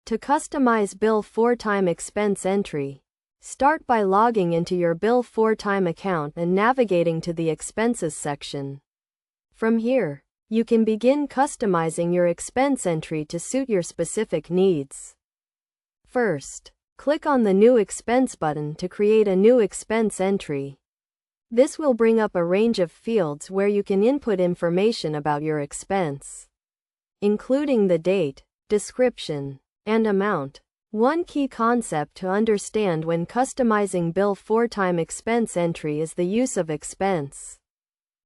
To customize Bill4Time expense entry, start by logging into your Bill4Time account and navigating to the Expenses section. From here, you can begin customizing your expense entry to suit your specific needs. First, click on the New Expense button to create a new expense entry. This will bring up a range of fields where you can input information about your expense, including the date, description, and amount. One key concept to understand when customizing Bill4Time expense entry is the use of expense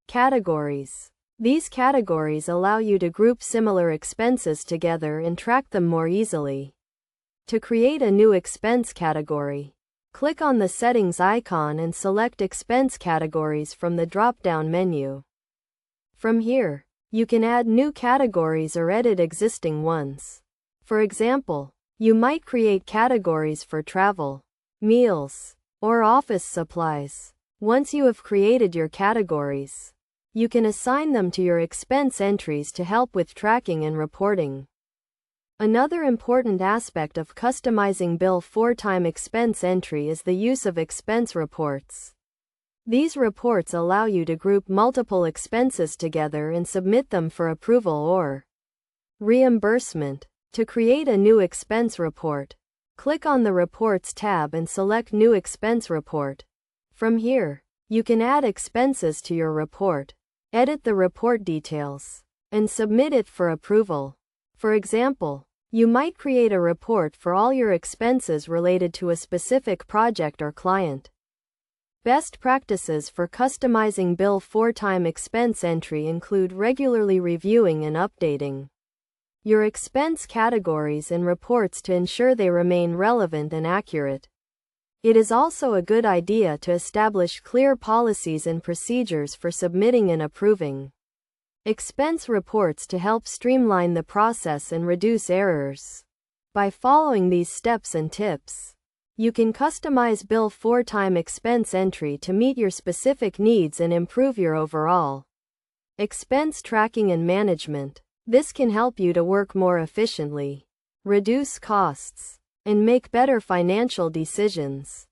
categories. These categories allow you to group similar expenses together and track them more easily. To create a new expense category, click on the Settings icon and select Expense Categories from the drop-down menu. From here, you can add new categories or edit existing ones. For example, you might create categories for travel, meals, or office supplies. Once you have created your categories, you can assign them to your expense entries to help with tracking and reporting. Another important aspect of customizing Bill4Time expense entry is the use of expense reports. These reports allow you to group multiple expenses together and submit them for approval or reimbursement. To create a new expense report, click on the Reports tab and select New Expense Report. From here, you can add expenses to your report, edit the report details, and submit it for approval. For example, you might create a report for all your expenses related to a specific project or client. Best practices for customizing Bill4Time expense entry include regularly reviewing and updating your expense categories and reports to ensure they remain relevant and accurate. It is also a good idea to establish clear policies and procedures for submitting and approving expense reports to help streamline the process and reduce errors. By following these steps and tips, you can customize Bill4Time expense entry to meet your specific needs and improve your overall expense tracking and management. This can help you to work more efficiently, reduce costs, and make better financial decisions.